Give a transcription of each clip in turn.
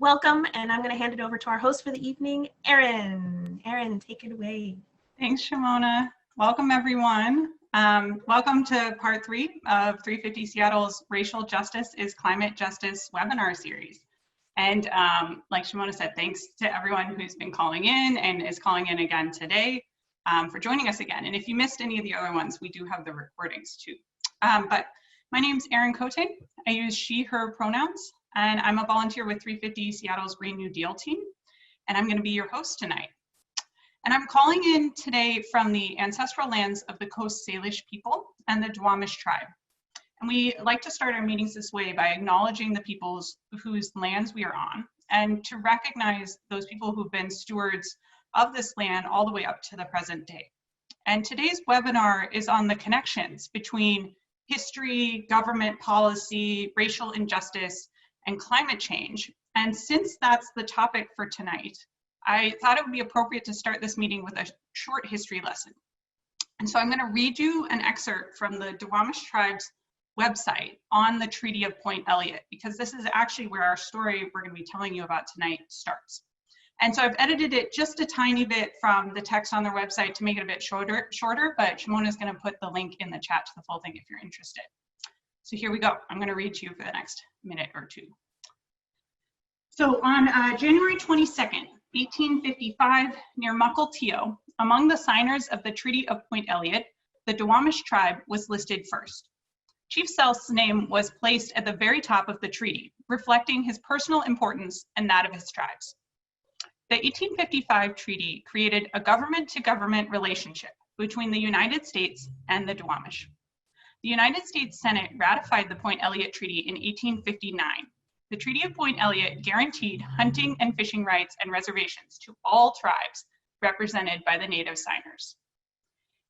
welcome, and I'm going to hand it over to our host for the evening, Erin. Erin, take it away. Thanks, Shimona. Welcome, everyone. Welcome to part 3 of 350 Seattle's Racial Justice is Climate Justice webinar series. And like Shimona said, thanks to everyone who's been calling in and is calling in again today for joining us again. And if you missed any of the other ones, we do have the recordings too. But my name's Erin Cote. I use she, her pronouns, and I'm a volunteer with 350 Seattle's Green New Deal team, and I'm going to be your host tonight. And I'm calling in today from the ancestral lands of the Coast Salish people and the Duwamish tribe. And we like to start our meetings this way by acknowledging the peoples whose lands we are on, and to recognize those people who've been stewards of this land all the way up to the present day. And today's webinar is on the connections between history, government policy, racial injustice, and climate change. And since that's the topic for tonight, I thought it would be appropriate to start this meeting with a short history lesson. And so I'm going to read you an excerpt from the Duwamish tribe's website on the Treaty of Point Elliott, because this is actually where our story we're going to be telling you about tonight starts. And so I've edited it just a tiny bit from the text on their website to make it a bit shorter, but Shimona is going to put the link in the chat to the full thing if you're interested. So here we go. I'm going to read to you for the next minute or two. So on January 22nd, 1855, near Mukilteo, among the signers of the Treaty of Point Elliott, the Duwamish tribe was listed first. Chief Selth's name was placed at the very top of the treaty, reflecting his personal importance and that of his tribes. The 1855 treaty created a government-to-government relationship between the United States and the Duwamish. The United States Senate ratified the Point Elliott Treaty in 1859. The Treaty of Point Elliott guaranteed hunting and fishing rights and reservations to all tribes represented by the native signers.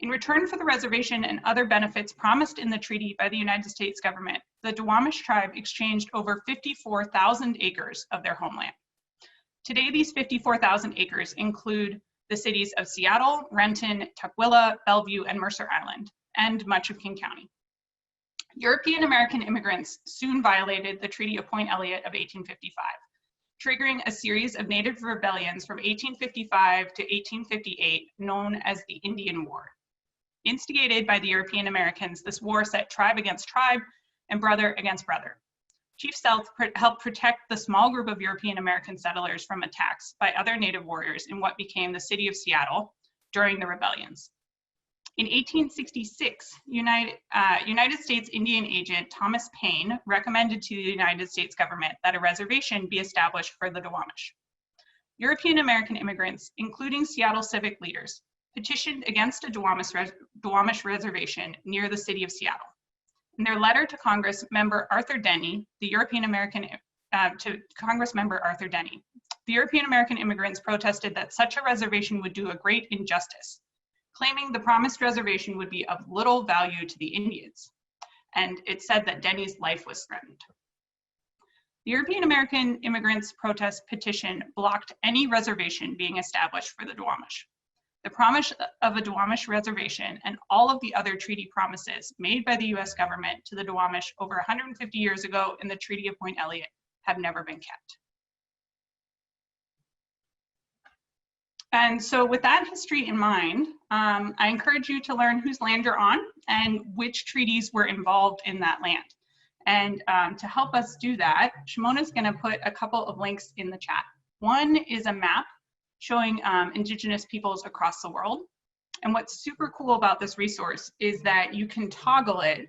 In return for the reservation and other benefits promised in the treaty by the United States government, the Duwamish tribe exchanged over 54,000 acres of their homeland. Today, these 54,000 acres include the cities of Seattle, Renton, Tukwila, Bellevue, and Mercer Island, and much of King County. European American immigrants soon violated the Treaty of Point Elliott of 1855, triggering a series of native rebellions from 1855 to 1858 known as the Indian War. Instigated by the European Americans, this war set tribe against tribe and brother against brother. Chief Selth helped protect the small group of European American settlers from attacks by other native warriors in what became the city of Seattle during the rebellions. In 1866, United States Indian agent Thomas Paine recommended to the United States government that a reservation be established for the Duwamish. European American immigrants, including Seattle civic leaders, petitioned against a Duwamish reservation near the city of Seattle. In their letter to Congress member Arthur Denny, the European American immigrants protested that such a reservation would do a great injustice, claiming the promised reservation would be of little value to the Indians. And it said that Denny's life was threatened. The European American immigrants' protest petition blocked any reservation being established for the Duwamish. The promise of a Duwamish reservation and all of the other treaty promises made by the US government to the Duwamish over 150 years ago in the Treaty of Point Elliott have never been kept. And so with that history in mind, I encourage you to learn whose land you're on and which treaties were involved in that land. And to help us do that, Shimona's gonna put a couple of links in the chat. One is a map showing Indigenous peoples across the world. And what's super cool about this resource is that you can toggle it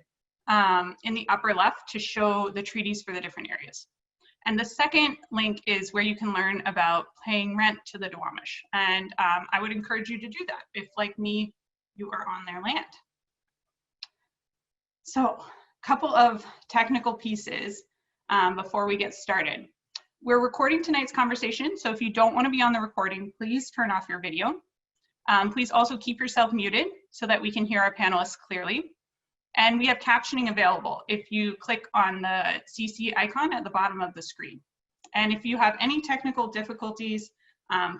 in the upper left to show the treaties for the different areas. And the second link is where you can learn about paying rent to the Duwamish. And I would encourage you to do that if, like me, you are on their land. So a couple of technical pieces before we get started. We're recording tonight's conversation, so if you don't want to be on the recording, please turn off your video. Please also keep yourself muted so that we can hear our panelists clearly. And we have captioning available if you click on the CC icon at the bottom of the screen. And if you have any technical difficulties,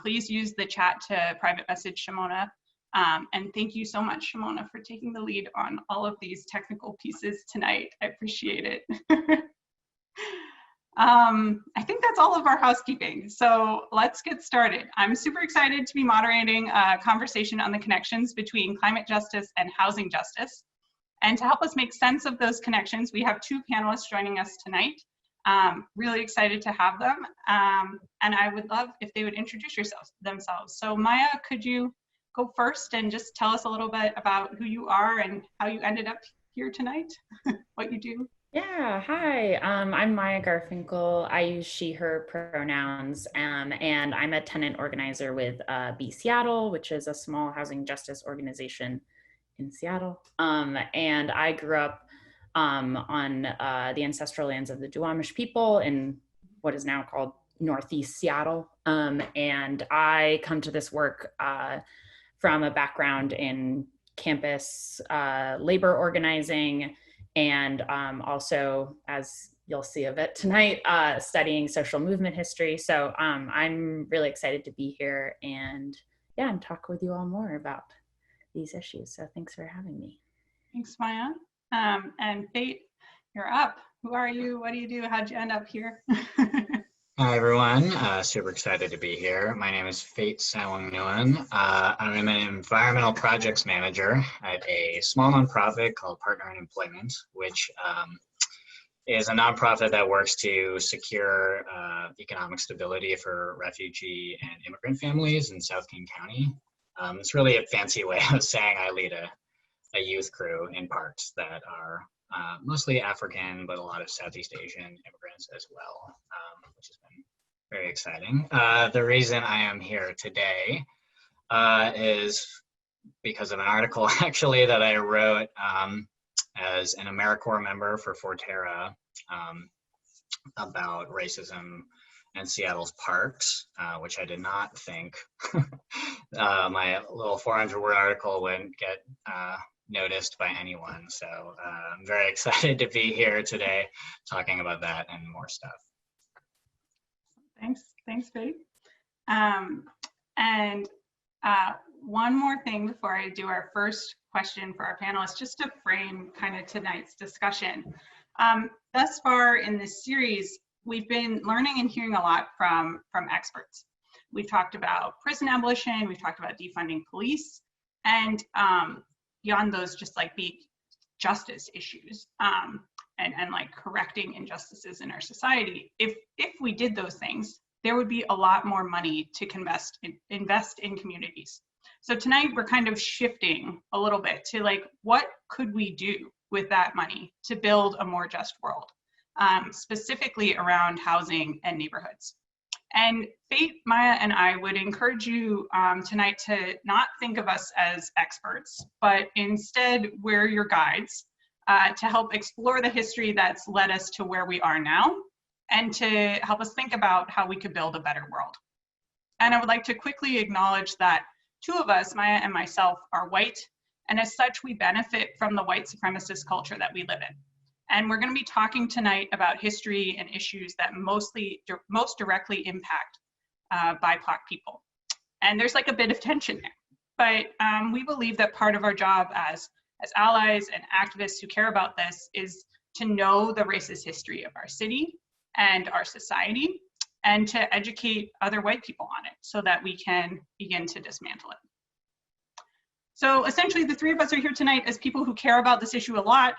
please use the chat to private message Shimona. And thank you so much, Shimona, for taking the lead on all of these technical pieces tonight. I appreciate it. I think that's all of our housekeeping. So let's get started. I'm super excited to be moderating a conversation on the connections between climate justice and housing justice. And to help us make sense of those connections, we have two panelists joining us tonight. Really excited to have them. And I would love if they would introduce themselves. So Maya, could you go first and just tell us a little bit about who you are and how you ended up here tonight, what you do? Yeah, hi. I'm Maya Garfinkel. I use she, her pronouns, and I'm a tenant organizer with Be Seattle, which is a small housing justice organization in Seattle. And I grew up on the ancestral lands of the Duwamish people in what is now called Northeast Seattle. And I come to this work from a background in campus labor organizing, and also, as you'll see a bit tonight, studying social movement history. So I'm really excited to be here and talk with you all more about these issues. So thanks for having me. Thanks, Maya. And Fate, you're up. Who are you? What do you do? How'd you end up here? Hi, everyone. Super excited to be here. My name is Fate Sawang Nguyen. I'm an environmental projects manager at a small nonprofit called Partner in Employment, which is a nonprofit that works to secure economic stability for refugee and immigrant families in South King County. It's really a fancy way of saying I lead a youth crew in parks that are mostly African, but a lot of Southeast Asian immigrants as well, which has been very exciting. The reason I am here today is because of an article actually that I wrote as an AmeriCorps member for Forterra about racism in Seattle's parks, which I did not think my little 400-word article wouldn't get noticed by anyone. So I'm very excited to be here today talking about that and more stuff. Thanks, Faith. And one more thing before I do our first question for our panelists, just to frame kind of tonight's discussion. Thus far in this series, we've been learning and hearing a lot from experts. We've talked about prison abolition, we've talked about defunding police, and beyond those, just like the justice issues and like correcting injustices in our society. If we did those things, there would be a lot more money to invest in communities. So tonight we're kind of shifting a little bit to like, what could we do with that money to build a more just world, specifically around housing and neighborhoods. And Fate, Maya, and I would encourage you tonight to not think of us as experts, but instead we're your guides to help explore the history that's led us to where we are now and to help us think about how we could build a better world. And I would like to quickly acknowledge that two of us, Maya and myself, are white, and as such we benefit from the white supremacist culture that we live in. And we're going to be talking tonight about history and issues that most directly impact BIPOC people. And there's like a bit of tension there. But we believe that part of our job as allies and activists who care about this is to know the racist history of our city and our society, and to educate other white people on it so that we can begin to dismantle it. So essentially the three of us are here tonight as people who care about this issue a lot.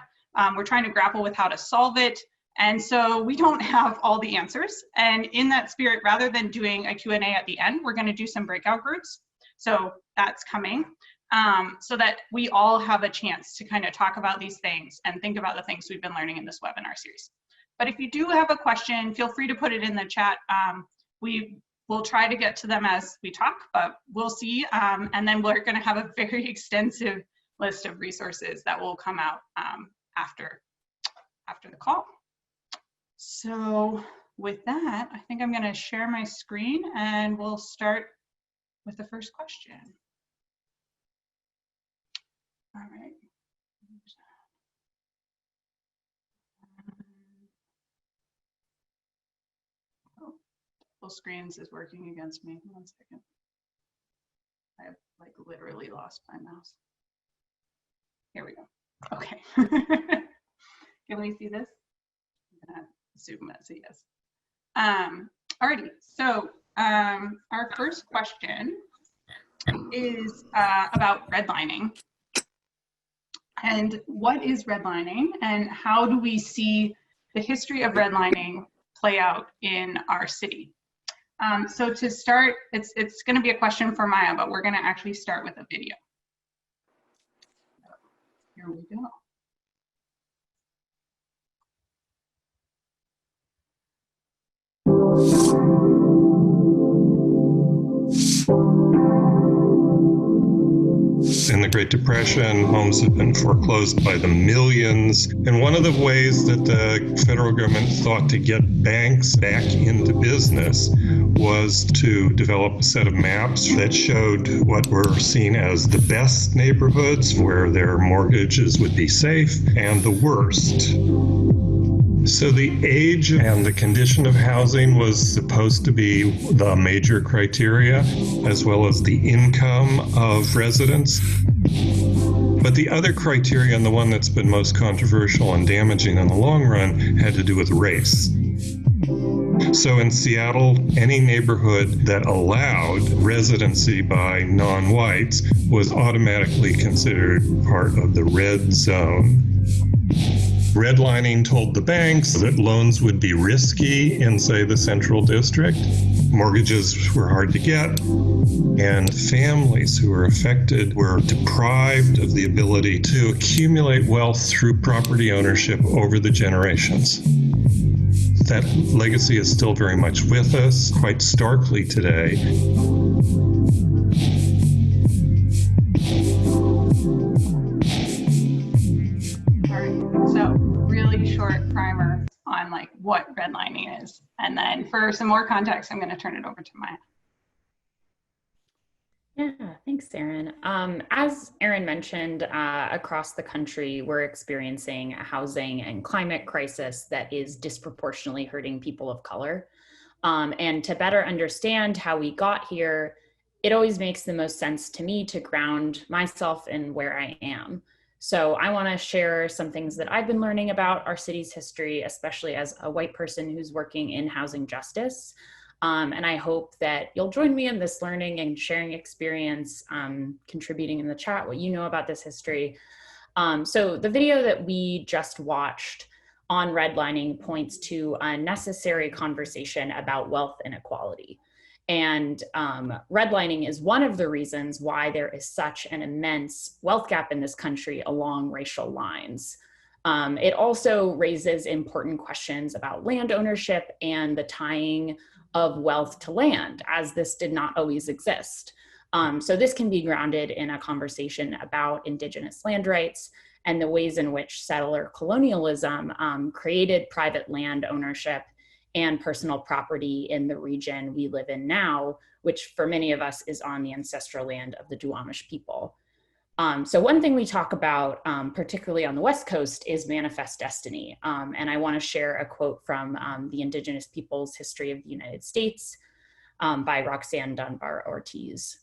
We're trying to grapple with how to solve it. And so we don't have all the answers. And in that spirit, rather than doing a Q&A at the end, we're going to do some breakout groups. So that's coming so that we all have a chance to kind of talk about these things and think about the things we've been learning in this webinar series. But if you do have a question, feel free to put it in the chat. We will try to get to them as we talk, but we'll see. And then we're going to have a very extensive list of resources that will come out after the call. So with that, I think I'm going to share my screen and we'll start with the first question. All right. Full screens is working against me. 1 second. I have like literally lost my mouse. Here we go. Okay. Can we see this? I'm gonna assume that's a yes. Alrighty, so our first question is about redlining. And what is redlining, and how do we see the history of redlining play out in our city? So to start, it's going to be a question for Maya, but we're going to actually start with a video. Here we go. In the Great Depression, homes have been foreclosed by the millions. And one of the ways that the federal government thought to get banks back into business was to develop a set of maps that showed what were seen as the best neighborhoods where their mortgages would be safe and the worst. So the age and the condition of housing was supposed to be the major criteria, as well as the income of residents. But the other criteria, and the one that's been most controversial and damaging in the long run, had to do with race. So in Seattle, any neighborhood that allowed residency by non-whites was automatically considered part of the red zone. Redlining told the banks that loans would be risky in, say, the Central District. Mortgages were hard to get, and families who were affected were deprived of the ability to accumulate wealth through property ownership over the generations. That legacy is still very much with us, quite starkly today. Short primer on like what redlining is, and then for some more context, I'm going to turn it over to Maya. Yeah, thanks, Erin. As Erin mentioned, across the country, we're experiencing a housing and climate crisis that is disproportionately hurting people of color. And to better understand how we got here, it always makes the most sense to me to ground myself in where I am. So I want to share some things that I've been learning about our city's history, especially as a white person who's working in housing justice. And I hope that you'll join me in this learning and sharing experience, contributing in the chat what you know about this history. So the video that we just watched on redlining points to a necessary conversation about wealth inequality. And redlining is one of the reasons why there is such an immense wealth gap in this country along racial lines. It also raises important questions about land ownership and the tying of wealth to land, as this did not always exist. So this can be grounded in a conversation about Indigenous land rights and the ways in which settler colonialism created private land ownership and personal property in the region we live in now, which for many of us is on the ancestral land of the Duwamish people. So one thing we talk about, particularly on the West Coast, is manifest destiny. And I want to share a quote from the Indigenous Peoples' History of the United States by Roxanne Dunbar Ortiz.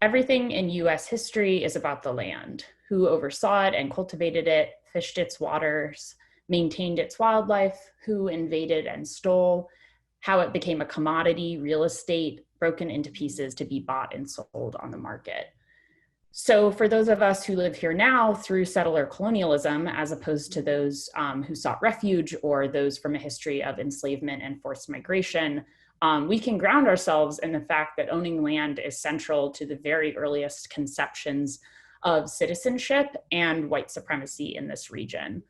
Everything in US history is about the land, who oversaw it and cultivated it, fished its waters, maintained its wildlife, who invaded and stole, how it became a commodity, real estate, broken into pieces to be bought and sold on the market. So for those of us who live here now through settler colonialism, as opposed to those who sought refuge or those from a history of enslavement and forced migration, we can ground ourselves in the fact that owning land is central to the very earliest conceptions of citizenship and white supremacy in this region.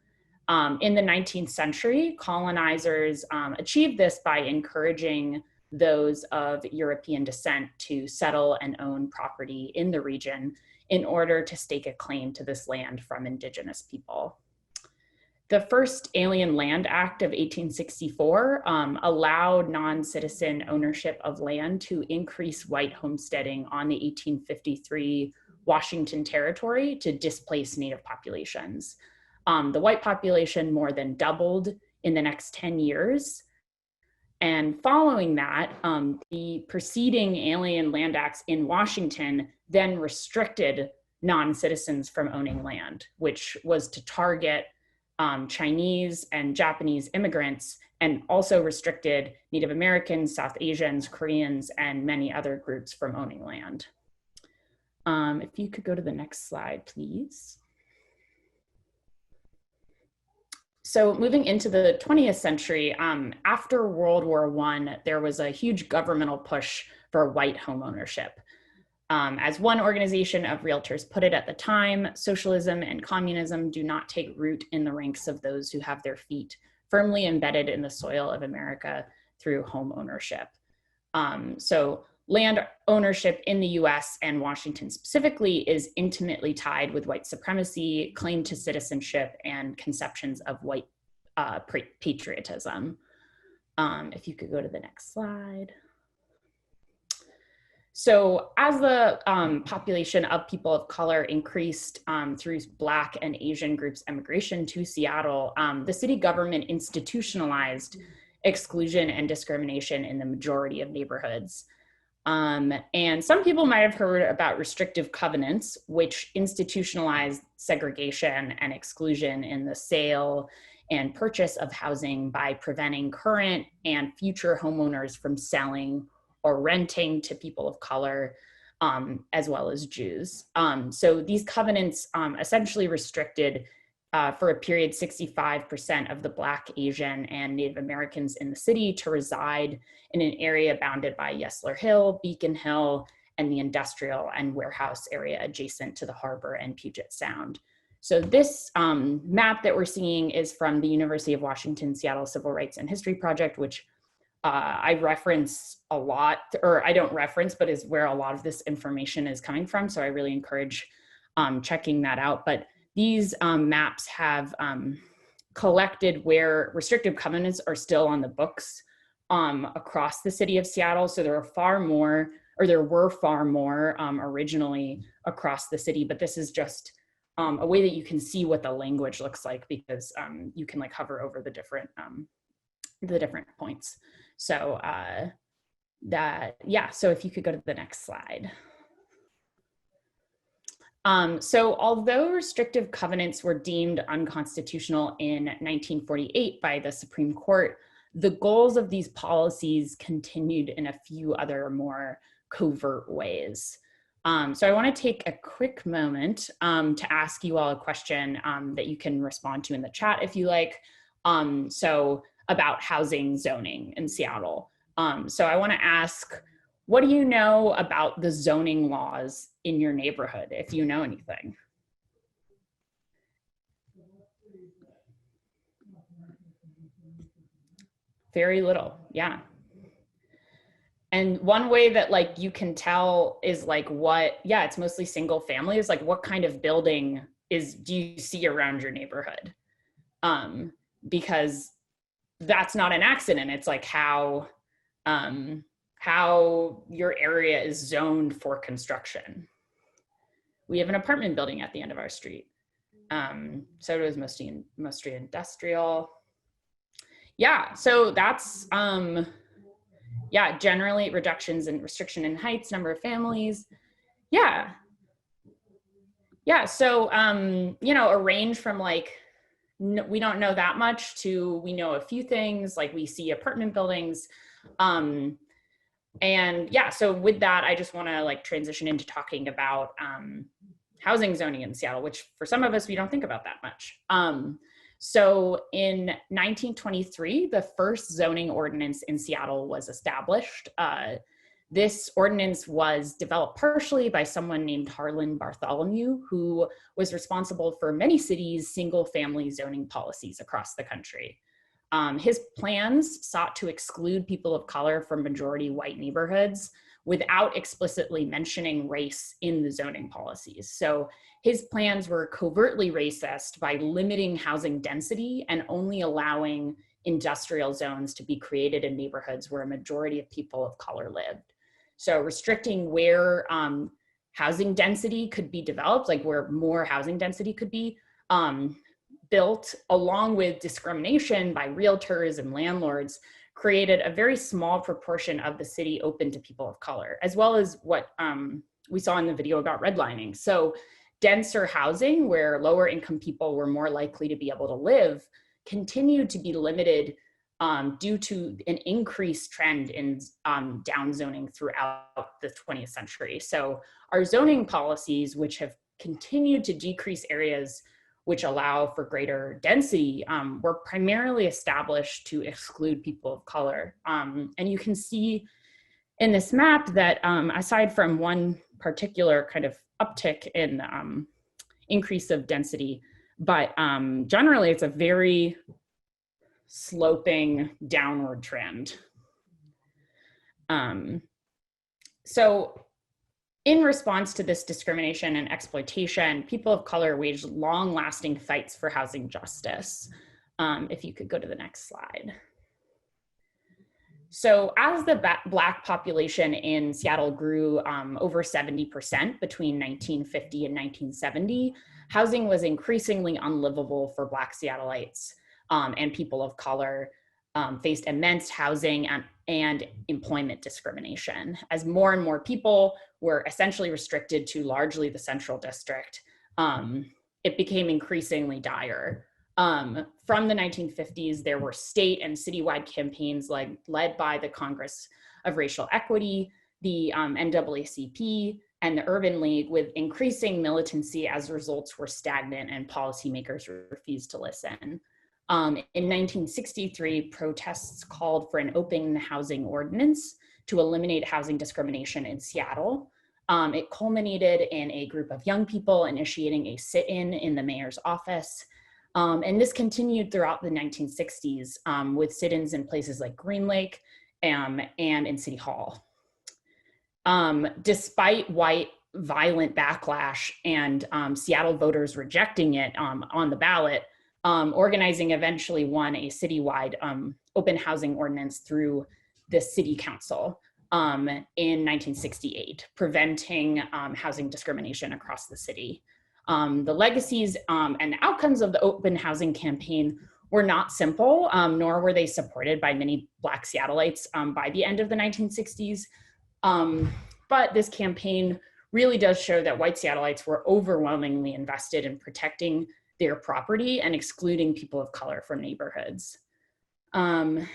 In the 19th century, colonizers achieved this by encouraging those of European descent to settle and own property in the region in order to stake a claim to this land from Indigenous people. The first Alien Land Act of 1864 allowed non-citizen ownership of land to increase white homesteading on the 1853 Washington Territory to displace Native populations. The white population more than doubled in the next 10 years. And following that, the preceding Alien Land Acts in Washington then restricted non-citizens from owning land, which was to target Chinese and Japanese immigrants, and also restricted Native Americans, South Asians, Koreans, and many other groups from owning land. If you could go to the next slide, please. So moving into the 20th century, after World War I, there was a huge governmental push for white home ownership. As one organization of realtors put it at the time, socialism and communism do not take root in the ranks of those who have their feet firmly embedded in the soil of America through home ownership. So land ownership in the US and Washington specifically is intimately tied with white supremacy, claim to citizenship, and conceptions of white patriotism. If you could go to the next slide. So as the population of people of color increased through Black and Asian groups' emigration to Seattle, the city government institutionalized exclusion and discrimination in the majority of neighborhoods. And some people might have heard about restrictive covenants, which institutionalized segregation and exclusion in the sale and purchase of housing by preventing current and future homeowners from selling or renting to people of color, as well as Jews. So these covenants essentially restricted for a period 65% of the Black, Asian, and Native Americans in the city to reside in an area bounded by Yesler Hill, Beacon Hill, and the industrial and warehouse area adjacent to the harbor and Puget Sound. So this map that we're seeing is from the University of Washington Seattle Civil Rights and History Project, which I reference a lot, or I don't reference, but is where a lot of this information is coming from. So I really encourage checking that out. But these maps have collected where restrictive covenants are still on the books across the city of Seattle. So there are far more, or there were far more originally across the city, but this is just a way that you can see what the language looks like, because you can like hover over the different points. So so if you could go to the next slide. So although restrictive covenants were deemed unconstitutional in 1948 by the Supreme Court, the goals of these policies continued in a few other more covert ways. So I want to take a quick moment to ask you all a question that you can respond to in the chat if you like. So about housing zoning in Seattle. So I want to ask, what do you know about the zoning laws in your neighborhood, if you know anything? Very little, yeah. And one way that like you can tell is like it's mostly single family, is like what kind of building do you see around your neighborhood? Because that's not an accident. It's like how your area is zoned for construction. We have an apartment building at the end of our street. So it was mostly industrial. Yeah, so that's, generally reductions in restriction in heights, number of families. Yeah, so, a range from like, we don't know that much to we know a few things, like we see apartment buildings. So with that, I just want to like transition into talking about housing zoning in Seattle, which for some of us, we don't think about that much. So in 1923, the first zoning ordinance in Seattle was established. This ordinance was developed partially by someone named Harlan Bartholomew, who was responsible for many cities' single-family zoning policies across the country. His plans sought to exclude people of color from majority white neighborhoods without explicitly mentioning race in the zoning policies. So his plans were covertly racist by limiting housing density and only allowing industrial zones to be created in neighborhoods where a majority of people of color lived. So restricting where housing density could be developed, like where more housing density could be built, along with discrimination by realtors and landlords, created a very small proportion of the city open to people of color, as well as what we saw in the video about redlining. So denser housing where lower income people were more likely to be able to live continued to be limited due to an increased trend in downzoning throughout the 20th century. So our zoning policies, which have continued to decrease areas which allow for greater density, were primarily established to exclude people of color. And you can see in this map that aside from one particular kind of uptick in increase of density, but generally it's a very sloping downward trend. So in response to this discrimination and exploitation, people of color waged long-lasting fights for housing justice. If you could go to the next slide. So as the Black population in Seattle grew over 70% between 1950 and 1970, housing was increasingly unlivable for Black Seattleites, and people of color faced immense housing and employment discrimination. As more and more people were essentially restricted to largely the Central District, it became increasingly dire. From the 1950s, there were state and citywide campaigns led by the Congress of Racial Equity, the NAACP, and the Urban League, with increasing militancy as results were stagnant and policymakers refused to listen. In 1963, protests called for an open housing ordinance to eliminate housing discrimination in Seattle. It culminated in a group of young people initiating a sit-in in the mayor's office. And this continued throughout the 1960s with sit-ins in places like Green Lake and in City Hall. Despite white violent backlash and Seattle voters rejecting it on the ballot, organizing eventually won a citywide open housing ordinance through the city council in 1968, preventing housing discrimination across the city. The legacies and outcomes of the open housing campaign were not simple, nor were they supported by many Black Seattleites by the end of the 1960s. But this campaign really does show that white Seattleites were overwhelmingly invested in protecting their property and excluding people of color from neighborhoods. And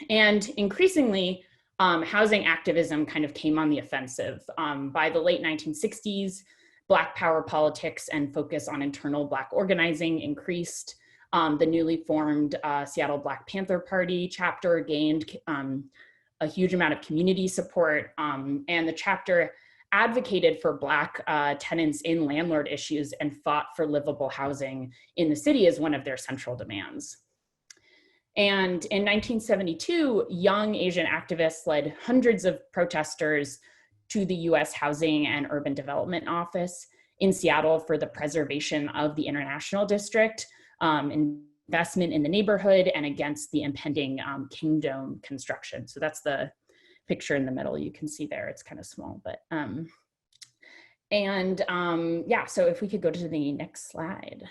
increasingly, housing activism kind of came on the offensive. By the late 1960s, Black power politics and focus on internal Black organizing increased. The newly formed Seattle Black Panther Party chapter gained a huge amount of community support, and the chapter advocated for Black tenants in landlord issues and fought for livable housing in the city as one of their central demands. And in 1972, young Asian activists led hundreds of protesters to the US Housing and Urban Development Office in Seattle for the preservation of the International District, investment in the neighborhood, and against the impending Kingdome construction. So that's the picture in the middle you can see there. It's kind of small, but yeah, so if we could go to the next slide.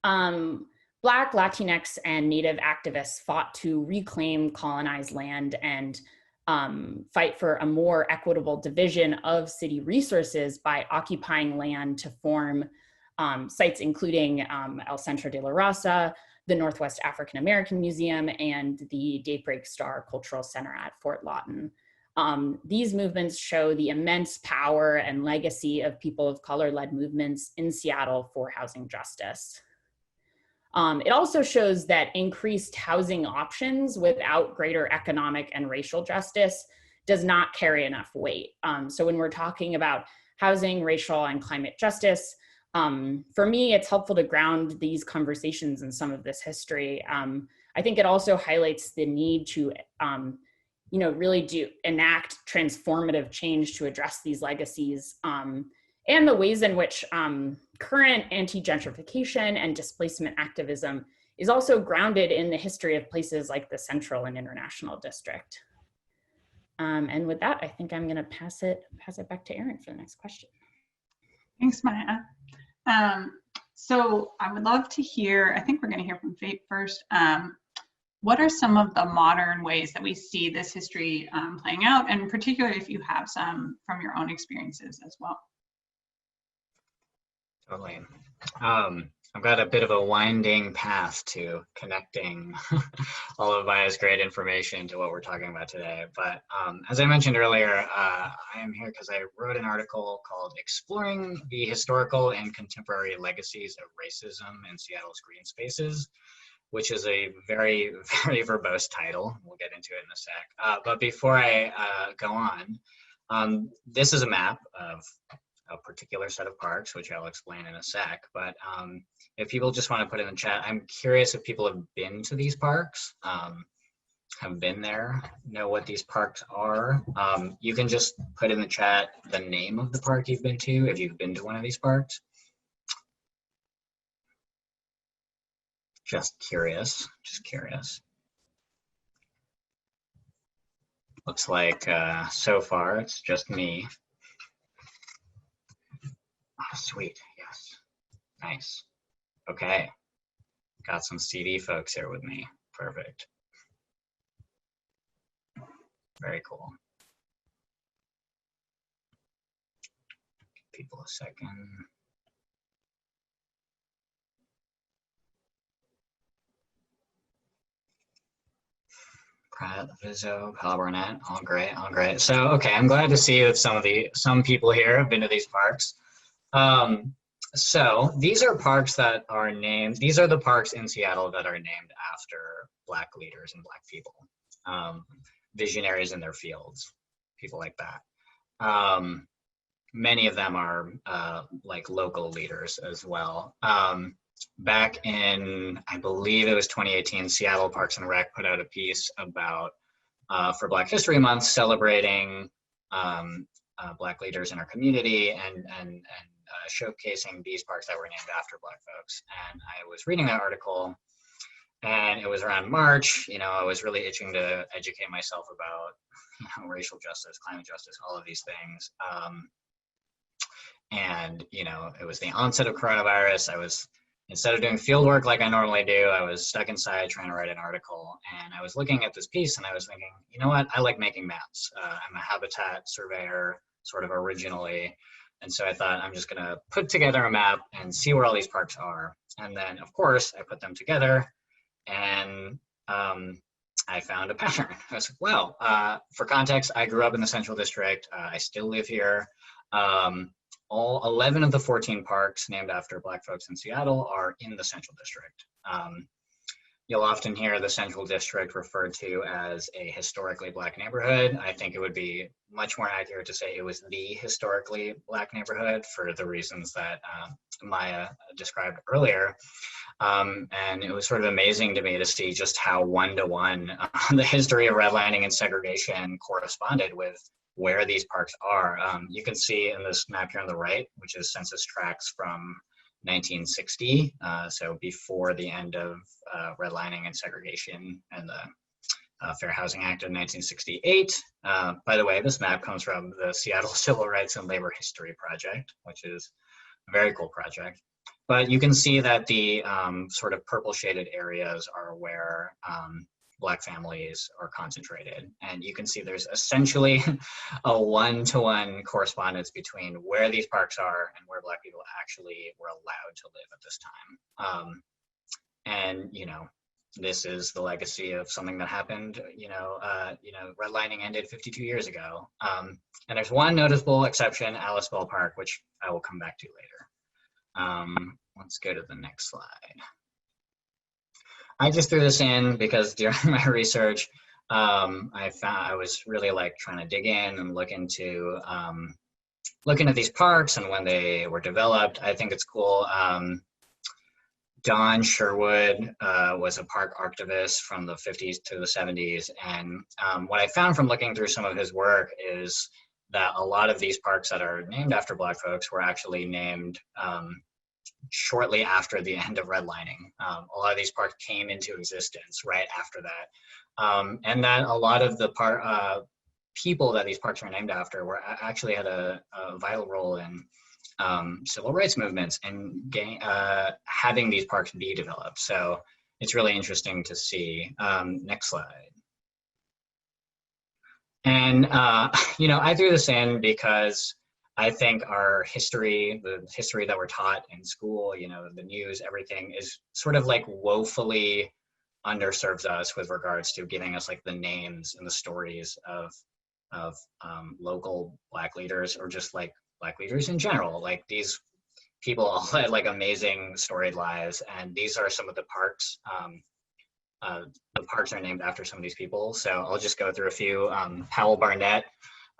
Black, Latinx, and Native activists fought to reclaim colonized land and fight for a more equitable division of city resources by occupying land to form sites including El Centro de la Raza, the Northwest African American Museum, and the Daybreak Star Cultural Center at Fort Lawton. These movements show the immense power and legacy of people of color-led movements in Seattle for housing justice. It also shows that increased housing options without greater economic and racial justice does not carry enough weight. So when we're talking about housing, racial, and climate justice, for me, it's helpful to ground these conversations in some of this history. I think it also highlights the need to really enact transformative change to address these legacies, and the ways in which current anti-gentrification and displacement activism is also grounded in the history of places like the Central and International District. And with that, I think I'm gonna pass it back to Erin for the next question. Thanks, Maya. So I would love to hear, I think we're gonna hear from Fate first. What are some of the modern ways that we see this history playing out, and particularly if you have some from your own experiences as well? Totally. I've got a bit of a winding path to connecting all of Maya's great information to what we're talking about today. But as I mentioned earlier, I am here because I wrote an article called Exploring the Historical and Contemporary Legacies of Racism in Seattle's Green Spaces, which is a very, very verbose title. We'll get into it in a sec. But before I go on, this is a map of a particular set of parks, which I'll explain in a sec. But if people just want to put in the chat, I'm curious if people have been to these parks, have been there, know what these parks are. You can just put in the chat the name of the park you've been to, if you've been to one of these parks. Just curious, just curious. Looks like so far it's just me. Oh, sweet, yes, nice. Okay, got some CD folks here with me, perfect. Very cool. Give people a second. Pratt, Vizzo, Pal Burnett, all great, all great. So, okay, I'm glad to see that some people here have been to these parks. So these are parks that are named, these are the parks in Seattle that are named after Black leaders and Black people, visionaries in their fields, people like that. Many of them are like local leaders as well. Back in, I believe it was 2018, Seattle Parks and Rec put out a piece about, for Black History Month, celebrating Black leaders in our community and showcasing these parks that were named after Black folks. And I was reading that article, and it was around March. You know, I was really itching to educate myself about, racial justice, climate justice, all of these things. And, it was the onset of coronavirus. Instead of doing field work like I normally do, I was stuck inside trying to write an article. And I was looking at this piece and I was thinking, you know what, I like making maps. I'm a habitat surveyor, sort of originally. And so I thought, I'm just gonna put together a map and see where all these parks are. And then of course I put them together and I found a pattern. I was like, well, for context, I grew up in the Central District. I still live here. All 11 of the 14 parks named after Black folks in Seattle are in the Central District. You'll often hear the Central District referred to as a historically Black neighborhood. I think it would be much more accurate to say it was the historically Black neighborhood for the reasons that Maya described earlier. And it was sort of amazing to me to see just how one-to-one the history of redlining and segregation corresponded with where these parks are. You can see in this map here on the right, which is census tracts from 1960, so before the end of redlining and segregation and the Fair Housing Act of 1968. By the way, this map comes from the Seattle Civil Rights and Labor History Project, which is a very cool project. But you can see that the sort of purple shaded areas are where Black families are concentrated. And you can see there's essentially a one-to-one correspondence between where these parks are and where Black people actually were allowed to live at this time. And, this is the legacy of something that happened, redlining ended 52 years ago. And there's one noticeable exception, Alice Ballpark, which I will come back to later. Let's go to the next slide. I just threw this in because during my research, I was really trying to dig in and look into looking at these parks and when they were developed. I think it's cool. Don Sherwood was a park archivist from the 50s to the 70s. And what I found from looking through some of his work is that a lot of these parks that are named after Black folks were actually named shortly after the end of redlining. A lot of these parks came into existence right after that. And that a lot of the people that these parks are named after were actually had a vital role in civil rights movements and having these parks be developed. So it's really interesting to see. Next slide. And, I threw this in because I think our history, the history that we're taught in school, you know, the news, everything is sort of like woefully underserves us with regards to giving us like the names and the stories of local Black leaders, or just like Black leaders in general. Like, these people all had like amazing storied lives, and these are some of the parks. The parks are named after some of these people. So I'll just go through a few. Powell Barnett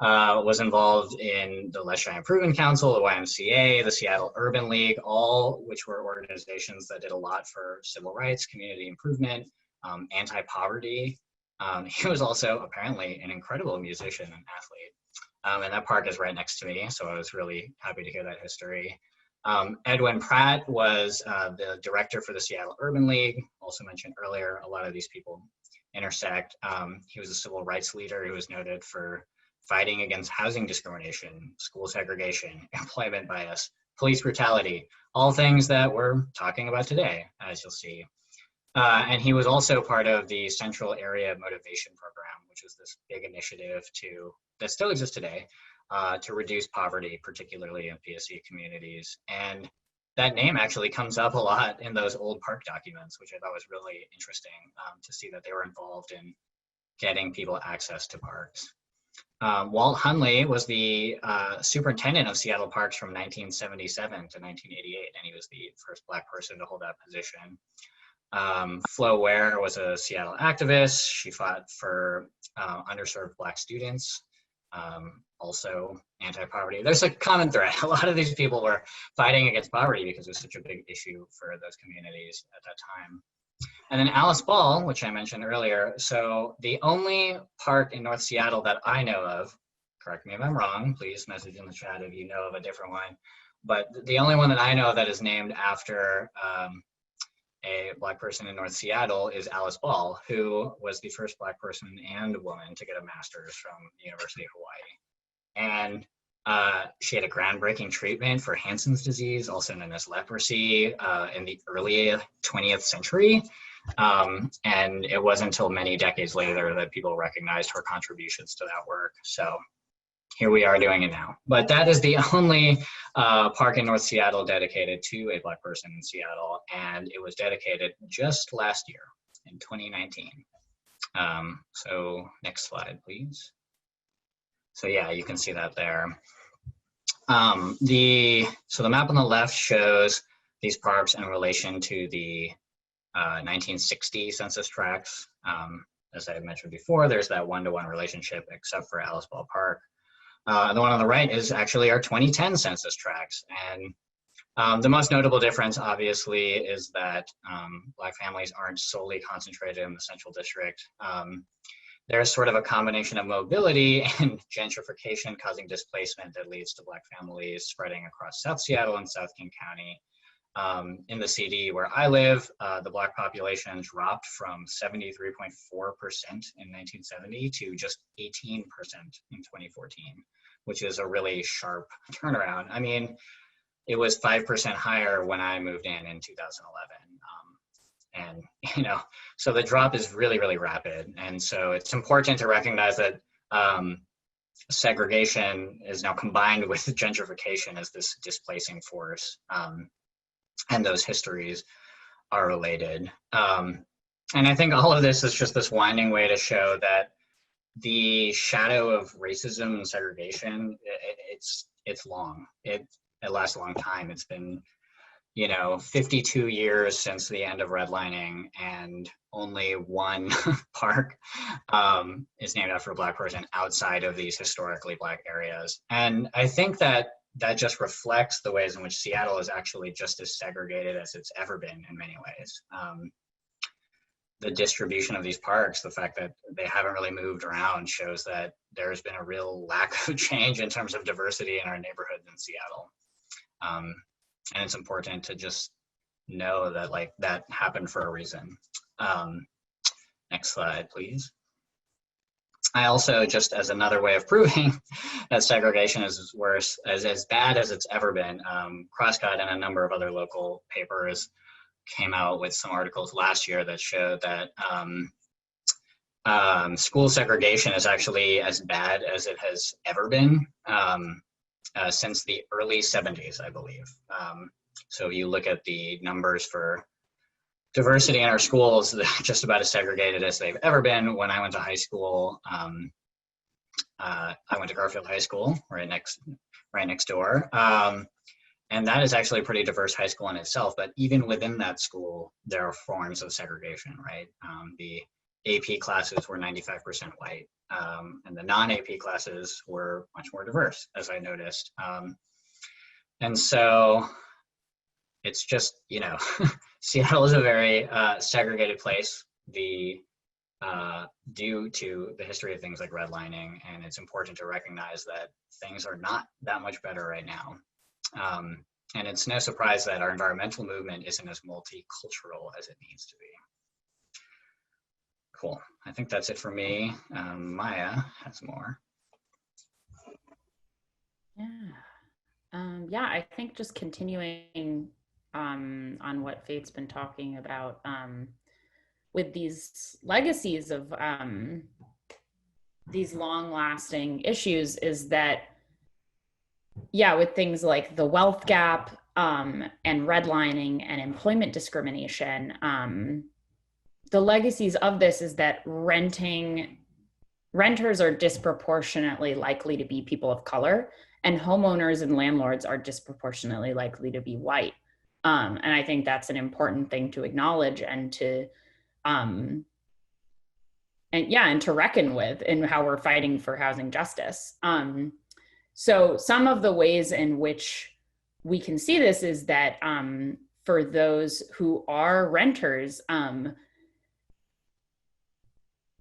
was involved in the Leschi Improvement Council, the YMCA, the Seattle Urban League, all which were organizations that did a lot for civil rights, community improvement, anti-poverty. He was also apparently an incredible musician and athlete. And that park is right next to me, so I was really happy to hear that history. Edwin Pratt was the director for the Seattle Urban League, also mentioned earlier. A lot of these people intersect. He was a civil rights leader who was noted for fighting against housing discrimination, school segregation, employment bias, police brutality, all things that we're talking about today, as you'll see. And he was also part of the Central Area Motivation Program, which is this big initiative that still exists today, to reduce poverty, particularly in PSC communities. And that name actually comes up a lot in those old park documents, which I thought was really interesting, to see that they were involved in getting people access to parks. Walt Hunley was the superintendent of Seattle parks from 1977 to 1988, and he was the first Black person to hold that position. Flo Ware was a Seattle activist. She fought for underserved Black students, also anti-poverty. There's a common thread. A lot of these people were fighting against poverty because it was such a big issue for those communities at that time. And then Alice Ball, which I mentioned earlier. So the only park in North Seattle that I know of, correct me if I'm wrong, please message in the chat if you know of a different one, but the only one that I know that is named after a Black person in North Seattle is Alice Ball, who was the first Black person and woman to get a master's from the University of Hawaii. And she had a groundbreaking treatment for Hansen's disease, also known as leprosy, in the early 20th century. And it wasn't until many decades later that people recognized her contributions to that work. So here we are doing it now. But that is the only park in North Seattle dedicated to a Black person in Seattle. And it was dedicated just last year in 2019. So next slide, please. So yeah, you can see that there. So the map on the left shows these parks in relation to the 1960 census tracts. As I mentioned before, there's that one-to-one relationship except for Alice Ball Park. The one on the right is actually our 2010 census tracts. And the most notable difference, obviously, is that Black families aren't solely concentrated in the Central District. There's sort of a combination of mobility and gentrification causing displacement that leads to Black families spreading across South Seattle and South King County. In the CD where I live, the Black population dropped from 73.4% in 1970 to just 18% in 2014, which is a really sharp turnaround. I mean, it was 5% higher when I moved in 2011. And, you know, so the drop is really, really rapid. And so it's important to recognize that segregation is now combined with gentrification as this displacing force. And those histories are related. And I think all of this is just this winding way to show that the shadow of racism and segregation, it's long. It lasts a long time. It's been, you know, 52 years since the end of redlining, and only one park is named after a Black person outside of these historically Black areas. And I think that just reflects the ways in which Seattle is actually just as segregated as it's ever been in many ways. The distribution of these parks, the fact that they haven't really moved around, shows that there's been a real lack of change in terms of diversity in our neighborhoods in Seattle. And it's important to just know that like that happened for a reason. Next slide, please. I also, just as another way of proving that segregation is worse, as bad as it's ever been, Crosscut and a number of other local papers came out with some articles last year that showed that school segregation is actually as bad as it has ever been. since the early 70s, I believe. So you look at the numbers for diversity in our schools, they're just about as segregated as they've ever been. When I went to high school, I went to Garfield High School, right next door. And that is actually a pretty diverse high school in itself, but even within that school, there are forms of segregation, right? The AP classes were 95% white, and the non-AP classes were much more diverse, as I noticed. And so it's just, you know, Seattle is a very segregated place due to the history of things like redlining, and it's important to recognize that things are not that much better right now. And it's no surprise that our environmental movement isn't as multicultural as it needs to be. Cool. I think that's it for me. Maya has more. Yeah, I think just continuing on what Fate's been talking about with these legacies of these long-lasting issues is that, yeah, with things like the wealth gap and redlining and employment discrimination, the legacies of this is that renters are disproportionately likely to be people of color, and homeowners and landlords are disproportionately likely to be white. And I think that's an important thing to acknowledge and to reckon with in how we're fighting for housing justice. So some of the ways in which we can see this is that for those who are renters,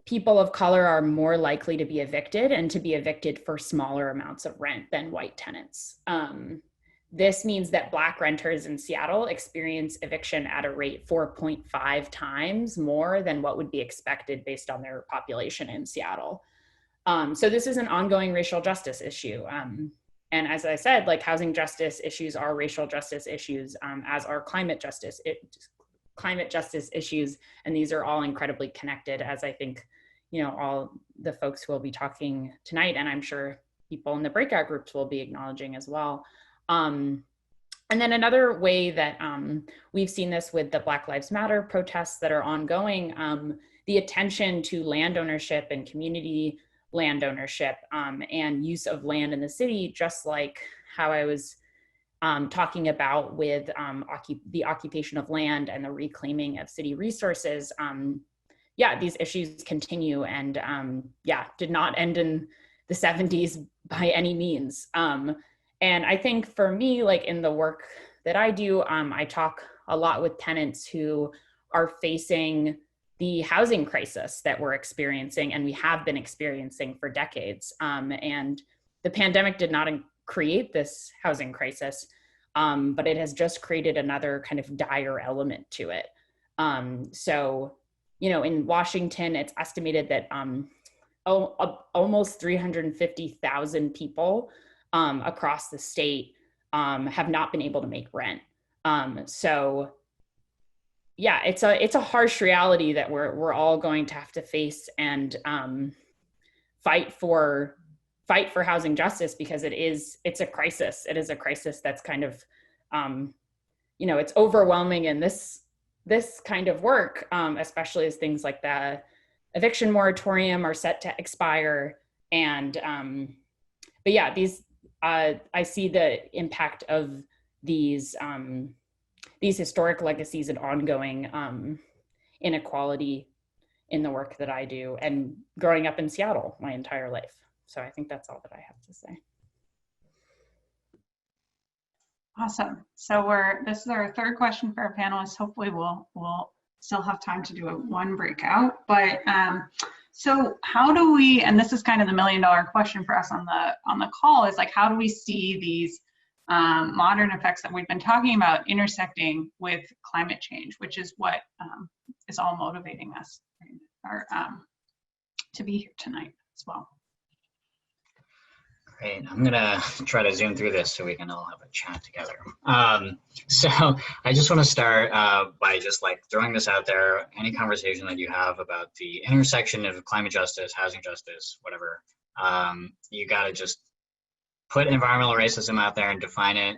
people of color are more likely to be evicted, and to be evicted for smaller amounts of rent than white tenants. This means that Black renters in Seattle experience eviction at a rate 4.5 times more than what would be expected based on their population in Seattle. So this is an ongoing racial justice issue. And as I said, like, housing justice issues are racial justice issues, as are climate justice issues. And these are all incredibly connected, as I think, you know, all the folks who will be talking tonight, and I'm sure people in the breakout groups will be acknowledging as well. And then another way that we've seen this with the Black Lives Matter protests that are ongoing, the attention to land ownership and community land ownership and use of land in the city, just like how I was talking about with the occupation of land and the reclaiming of city resources. Yeah, these issues continue and did not end in the 70s by any means. And I think for me, like in the work that I do, I talk a lot with tenants who are facing the housing crisis that we're experiencing and we have been experiencing for decades. And the pandemic did not create this housing crisis, but it has just created another kind of dire element to it. So, you know, in Washington, it's estimated that almost 350,000 people across the state have not been able to make rent. So yeah, it's a harsh reality that we're all going to have to face and fight for housing justice, because it's a crisis. It is a crisis that's kind of, you know, it's overwhelming in this kind of work, especially as things like the eviction moratorium are set to expire. And, but yeah, I see the impact of these historic legacies and ongoing inequality in the work that I do, and growing up in Seattle my entire life. So I think that's all that I have to say. Awesome. So this is our third question for our panelists. Hopefully we'll still have time to do one breakout. But so how do we, and this is kind of the $1 million question for us on the call, is like, how do we see these modern effects that we've been talking about intersecting with climate change, which is what is all motivating us to be here tonight as well. Great. I'm gonna try to zoom through this so we can all have a chat together. So I just want to start by just like throwing this out there. Any conversation that you have about the intersection of climate justice, housing justice, whatever, you gotta just put environmental racism out there and define it.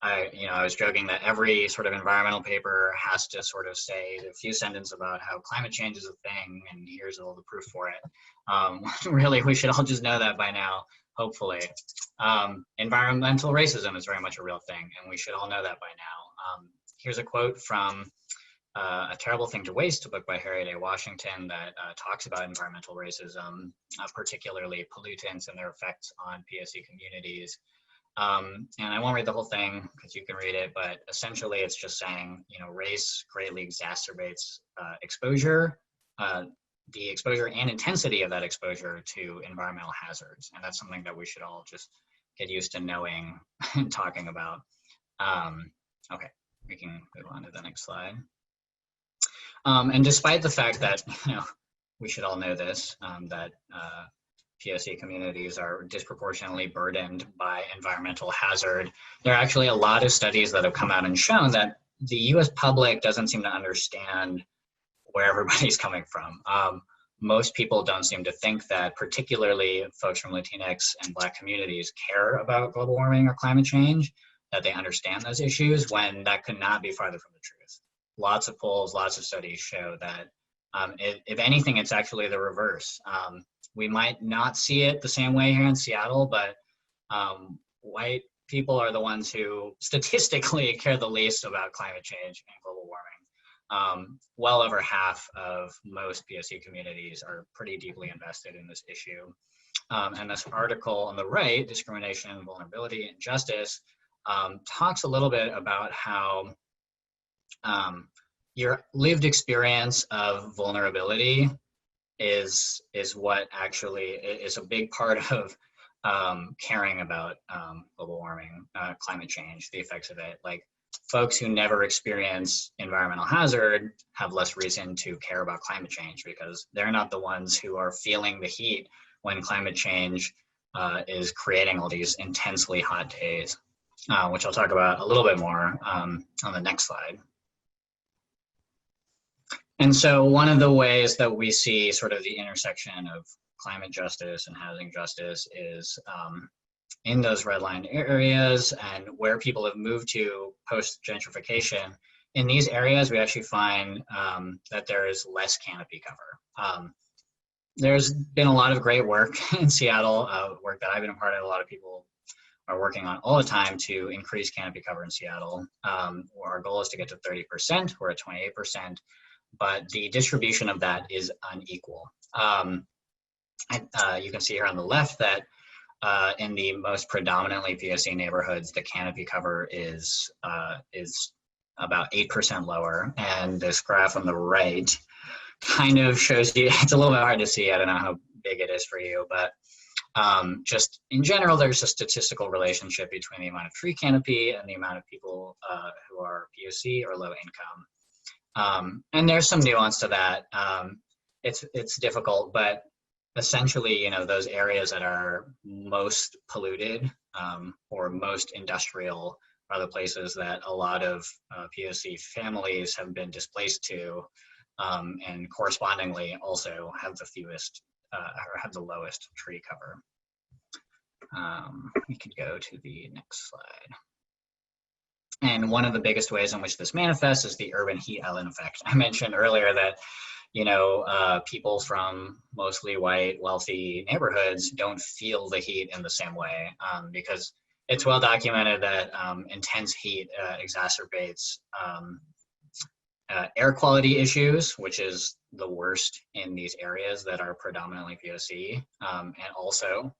I was joking that every sort of environmental paper has to sort of say a few sentences about how climate change is a thing, and here's all the proof for it. Really, we should all just know that by now, hopefully. Environmental racism is very much a real thing, and we should all know that by now. Here's a quote from A Terrible Thing to Waste, a book by Harriet A. Washington that talks about environmental racism, particularly pollutants and their effects on POC communities. And I won't read the whole thing because you can read it, but essentially it's just saying, race greatly exacerbates exposure, the exposure and intensity of that exposure to environmental hazards. And that's something that we should all just get used to knowing and talking about. Okay, we can move on to the next slide. And despite the fact that, we should all know this, that POC communities are disproportionately burdened by environmental hazard, there are actually a lot of studies that have come out and shown that the US public doesn't seem to understand where everybody's coming from. Most people don't seem to think that particularly folks from Latinx and Black communities care about global warming or climate change, that they understand those issues, when that could not be farther from the truth. Lots of polls, lots of studies show that if anything, it's actually the reverse. We might not see it the same way here in Seattle, but white people are the ones who statistically care the least about climate change and global warming. Well over half of most POC communities are pretty deeply invested in this issue. And this article on the right, Discrimination, Vulnerability, and Justice, talks a little bit about how your lived experience of vulnerability is what actually is a big part of caring about global warming, climate change, the effects of it. Like, folks who never experience environmental hazard have less reason to care about climate change because they're not the ones who are feeling the heat when climate change is creating all these intensely hot days, which I'll talk about a little bit more on the next slide. And so one of the ways that we see sort of the intersection of climate justice and housing justice is in those redlined areas and where people have moved to post-gentrification. In these areas, we actually find that there is less canopy cover. There's been a lot of great work in Seattle, work that I've been a part of. A lot of people are working on all the time to increase canopy cover in Seattle. Our goal is to get to 30%, we're at 28%. But the distribution of that is unequal. You can see here on the left that in the most predominantly POC neighborhoods, the canopy cover is about 8% lower. And this graph on the right kind of shows you, it's a little bit hard to see, I don't know how big it is for you, but just in general, there's a statistical relationship between the amount of tree canopy and the amount of people who are POC or low income. And there's some nuance to that. It's difficult, but essentially, those areas that are most polluted or most industrial are the places that a lot of POC families have been displaced to, and correspondingly also have the fewest or have the lowest tree cover. We could go to the next slide. And one of the biggest ways in which this manifests is the urban heat island effect. I mentioned earlier that, people from mostly white, wealthy neighborhoods don't feel the heat in the same way because it's well documented that intense heat exacerbates air quality issues, which is the worst in these areas that are predominantly POC. And also,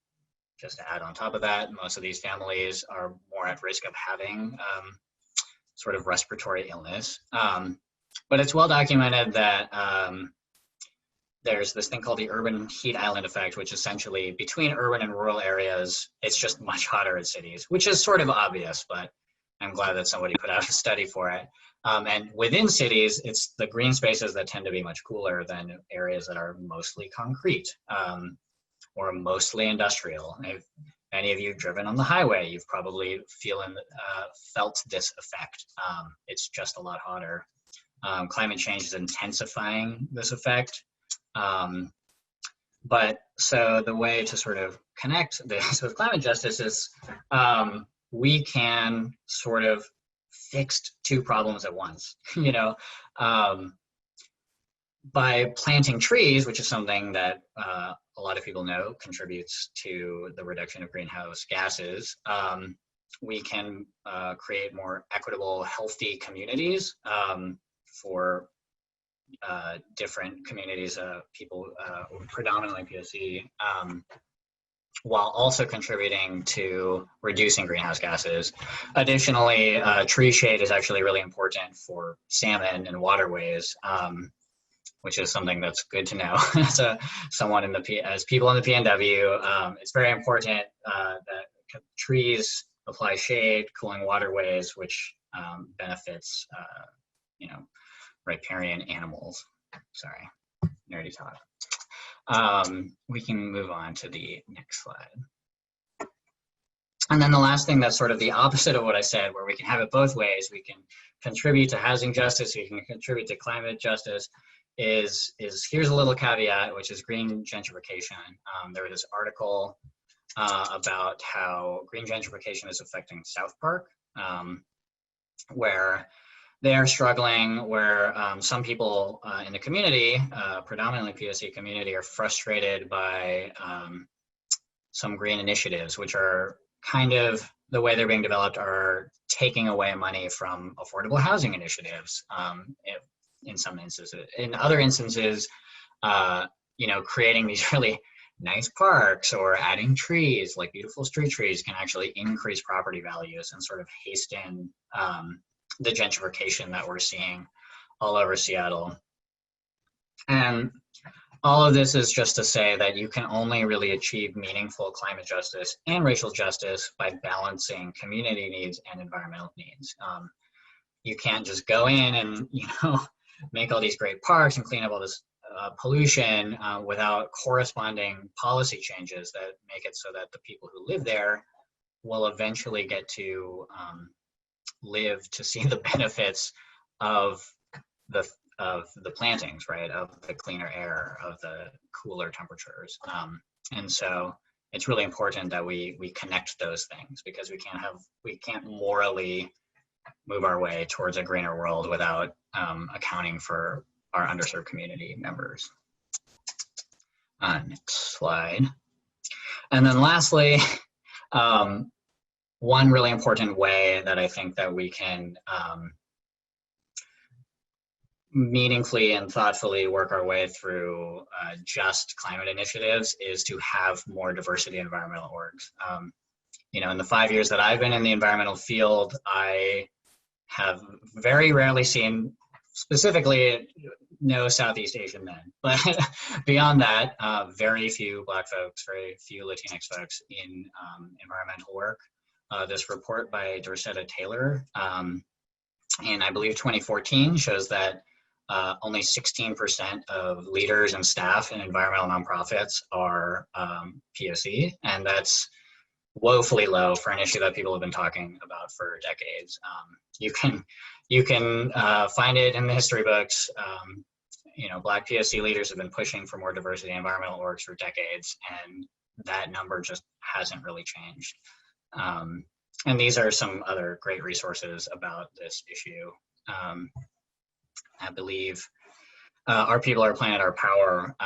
just to add on top of that, most of these families are more at risk of having sort of respiratory illness. But it's well documented that there's this thing called the urban heat island effect, which essentially between urban and rural areas, it's just much hotter in cities, which is sort of obvious, but I'm glad that somebody put out a study for it. And within cities, it's the green spaces that tend to be much cooler than areas that are mostly concrete or mostly industrial. If any of you have driven on the highway, you've probably felt this effect. It's just a lot hotter. Climate change is intensifying this effect. But so the way to sort of connect this with climate justice is we can sort of fix two problems at once, you know, by planting trees, which is something that a lot of people know contributes to the reduction of greenhouse gases. We can create more equitable, healthy communities for different communities, people predominantly POC, while also contributing to reducing greenhouse gases. Additionally, tree shade is actually really important for salmon and waterways, which is something that's good to know as someone in as people in the PNW. It's very important that trees apply shade, cooling waterways, which benefits, you know, riparian animals. Sorry, nerdy talk. We can move on to the next slide. And then the last thing that's sort of the opposite of what I said, where we can have it both ways. We can contribute to housing justice, we can contribute to climate justice, is here's a little caveat, which is green gentrification. There was this article about how green gentrification is affecting South Park, where they are struggling, where some people in the community, predominantly POC community, are frustrated by some green initiatives, which are kind of the way they're being developed are taking away money from affordable housing initiatives. In some instances, in other instances, you know, creating these really nice parks or adding trees, like beautiful street trees, can actually increase property values and sort of hasten the gentrification that we're seeing all over Seattle. And all of this is just to say that you can only really achieve meaningful climate justice and racial justice by balancing community needs and environmental needs. You can't just go in and, you know, make all these great parks and clean up all this pollution without corresponding policy changes that make it so that the people who live there will eventually get to live to see the benefits of the plantings, right? Of the cleaner air, of the cooler temperatures. And so it's really important that we connect those things, because we can't morally move our way towards a greener world without accounting for our underserved community members. Next slide. And then lastly, one really important way that I think that we can meaningfully and thoughtfully work our way through just climate initiatives is to have more diversity in environmental orgs. You know, in the 5 years that I've been in the environmental field, I have very rarely seen, specifically, no Southeast Asian men, but beyond that, very few Black folks, very few Latinx folks in environmental work. This report by Dorcetta Taylor in, I believe, 2014 shows that only 16% of leaders and staff in environmental nonprofits are POC, and that's woefully low for an issue that people have been talking about for decades. You can find it in the history books. You know, Black POC leaders have been pushing for more diversity in environmental orgs for decades, and that number just hasn't really changed. And these are some other great resources about this issue. I believe Our People, Our Planet, Our Power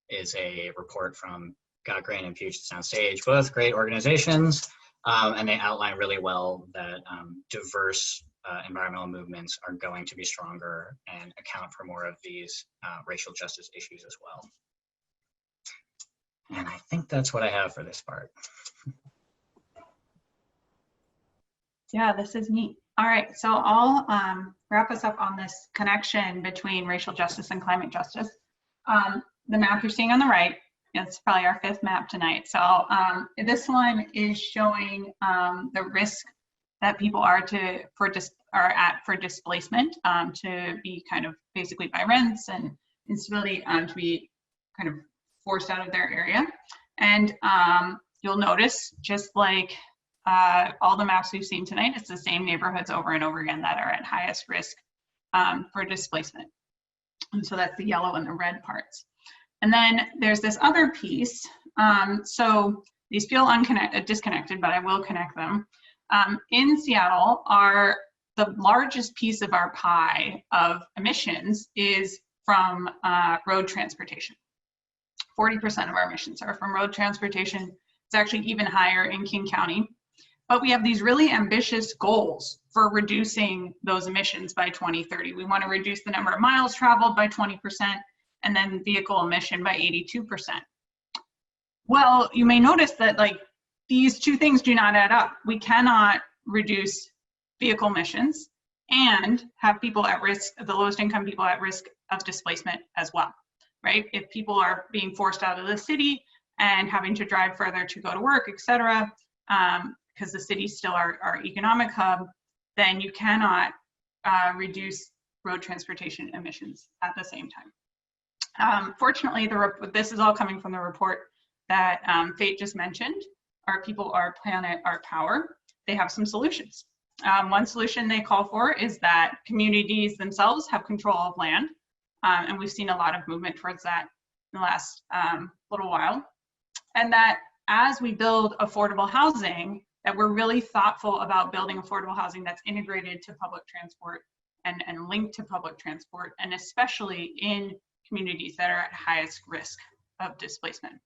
is a report from Got Grain and Puget Sound Stage, both great organizations, and they outline really well that diverse environmental movements are going to be stronger and account for more of these racial justice issues as well. And I think that's what I have for this part. Yeah, this is neat. All right, so I'll wrap us up on this connection between racial justice and climate justice. The map you're seeing on the right, it's probably our 5th map tonight. So this one is showing the risk that people are at for displacement, to be kind of basically by rents and instability, to be kind of forced out of their area. And you'll notice, just like all the maps we've seen tonight, it's the same neighborhoods over and over again that are at highest risk for displacement. And so that's the yellow and the red parts. And then there's this other piece. So these feel disconnected, but I will connect them. In Seattle, the largest piece of our pie of emissions is from road transportation. 40% of our emissions are from road transportation. It's actually even higher in King County. But we have these really ambitious goals for reducing those emissions by 2030. We want to reduce the number of miles traveled by 20% and then vehicle emission by 82%. Well, you may notice that like these two things do not add up. We cannot reduce vehicle emissions and have people at risk, the lowest income people at risk of displacement as well, right? If people are being forced out of the city and having to drive further to go to work, et cetera, because the city's still our economic hub, then you cannot reduce road transportation emissions at the same time. Fortunately, this is all coming from the report that Fate just mentioned, Our People, Our Planet, Our Power. They have some solutions. One solution they call for is that communities themselves have control of land, and we've seen a lot of movement towards that in the last little while. And that as we build affordable housing, that we're really thoughtful about building affordable housing that's integrated to public transport and linked to public transport, and especially in communities that are at highest risk of displacement.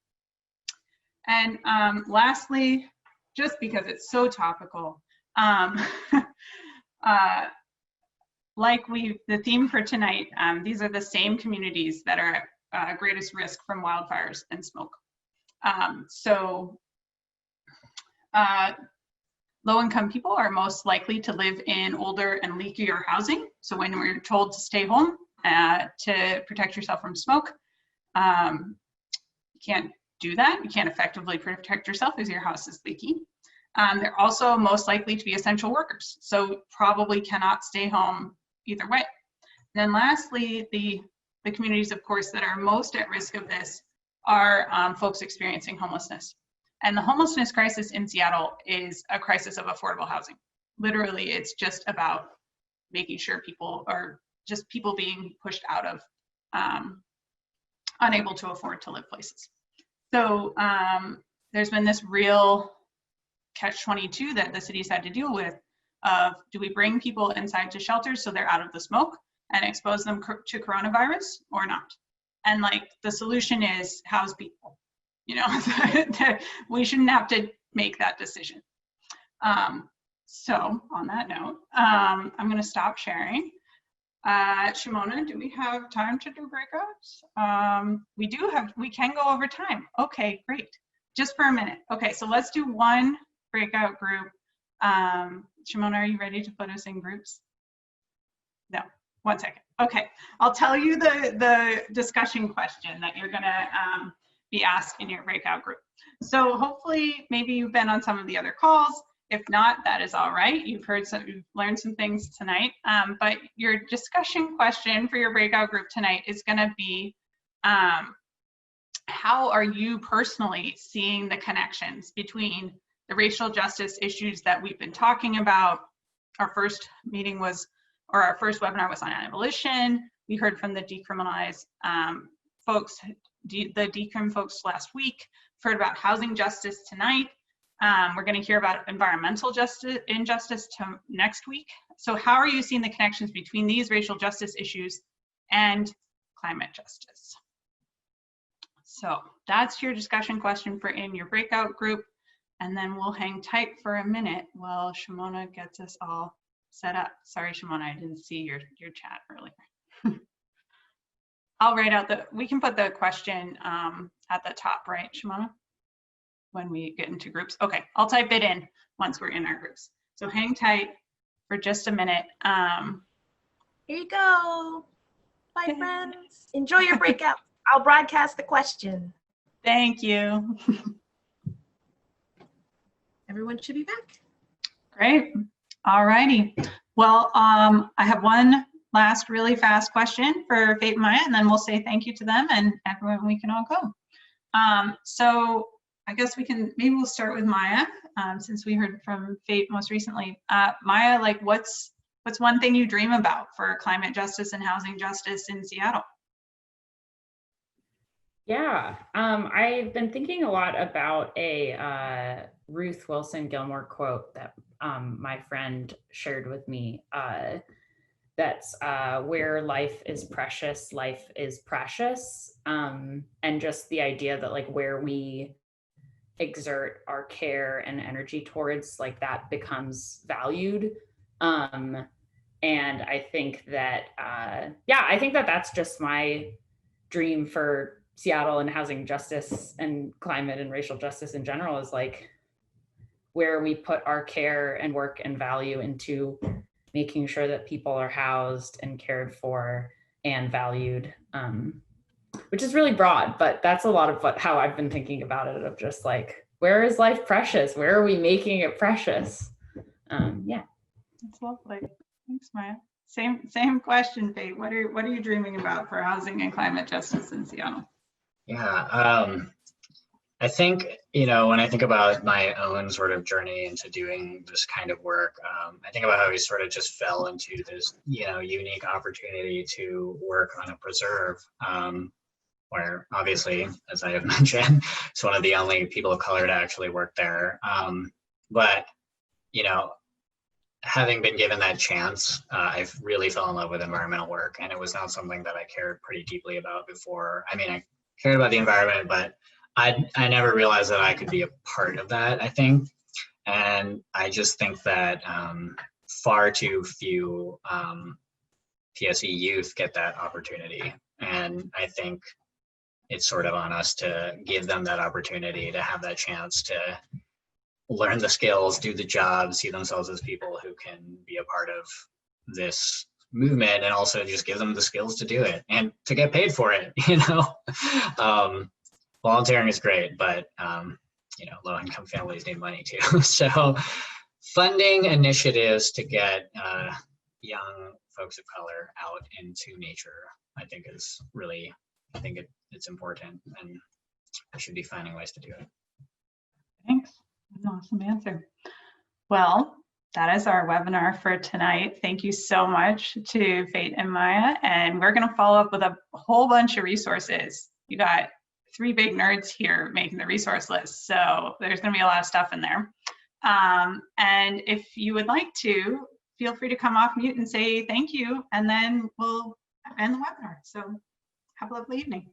And lastly, just because it's so topical, the theme for tonight, these are the same communities that are at greatest risk from wildfires and smoke. Low-income people are most likely to live in older and leakier housing. So when we're told to stay home to protect yourself from smoke, you can't do that. You can't effectively protect yourself as your house is leaky. They're also most likely to be essential workers, so probably cannot stay home either way. And then lastly, the communities, of course, that are most at risk of this are folks experiencing homelessness. And the homelessness crisis in Seattle is a crisis of affordable housing. Literally, it's just about making sure people being pushed out of, unable to afford to live places. So there's been this real catch-22 that the cities had to deal with of, do we bring people inside to shelters so they're out of the smoke and expose them to coronavirus or not? And like the solution is house people. You know, we shouldn't have to make that decision. So on that note, I'm going to stop sharing. Shimona, do we have time to do breakouts? We can go over time. Okay, great. Just for a minute. Okay, so let's do one breakout group. Shimona, are you ready to put us in groups? No, 1 second. Okay, I'll tell you the discussion question that you're gonna be asked in your breakout group. So hopefully, maybe you've been on some of the other calls. If not, that is all right. You've learned some things tonight. But your discussion question for your breakout group tonight is gonna be, how are you personally seeing the connections between the racial justice issues that we've been talking about? Our first meeting our first webinar was on abolition. We heard from the decriminalized folks, the decrim folks last week. We've heard about housing justice tonight. We're going to hear about environmental injustice next week. So how are you seeing the connections between these racial justice issues and climate justice? So that's your discussion question for in your breakout group. And then we'll hang tight for a minute while Shimona gets us all set up. Sorry, Shimona, I didn't see your chat earlier. I'll write out we can put the question at the top, right, Shimona? When we get into groups. Okay, I'll type it in once we're in our groups. So hang tight for just a minute. Here you go. Bye, friends. Enjoy your breakout. I'll broadcast the question. Thank you. Everyone should be back. Great. All righty. Well, I have one last really fast question for Fate and Maya, and then we'll say thank you to them and everyone, we can all go. So I guess maybe we'll start with Maya, since we heard from Fate most recently. Maya, like what's one thing you dream about for climate justice and housing justice in Seattle? Yeah, I've been thinking a lot about a Ruth Wilson Gilmore quote that my friend shared with me. That's where life is precious, life is precious. And just the idea that like where we exert our care and energy towards, like that becomes valued. And I think that, yeah, I think that that's just my dream for Seattle and housing justice and climate and racial justice in general, is like where we put our care and work and value into making sure that people are housed and cared for and valued, which is really broad, but that's a lot of how I've been thinking about it, of just like, where is life precious? Where are we making it precious? Yeah. That's lovely. Thanks, Maya. Same question, Fate. What are you dreaming about for housing and climate justice in Seattle? Yeah, I think, when I think about my own sort of journey into doing this kind of work, I think about how we sort of just fell into this, unique opportunity to work on a preserve, where obviously, as I have mentioned, it's one of the only people of color to actually work there. But, having been given that chance, I've really fell in love with environmental work, and it was not something that I cared pretty deeply about before. I mean, I cared about the environment, but I never realized that I could be a part of that, I think. And I just think that far too few PSE youth get that opportunity. And I think it's sort of on us to give them that opportunity, to have that chance to learn the skills, do the job, see themselves as people who can be a part of this movement, and also just give them the skills to do it and to get paid for it. Volunteering is great, but low-income families need money too. So funding initiatives to get young folks of color out into nature, I think is really, it's important, and I should be finding ways to do it. Thanks. That's an awesome answer. Well, that is our webinar for tonight. Thank you so much to Fate and Maya. And we're going to follow up with a whole bunch of resources. You got 3 big nerds here making the resource list, so there's going to be a lot of stuff in there. And if you would like to, feel free to come off mute and say thank you, and then we'll end the webinar. So have a lovely evening.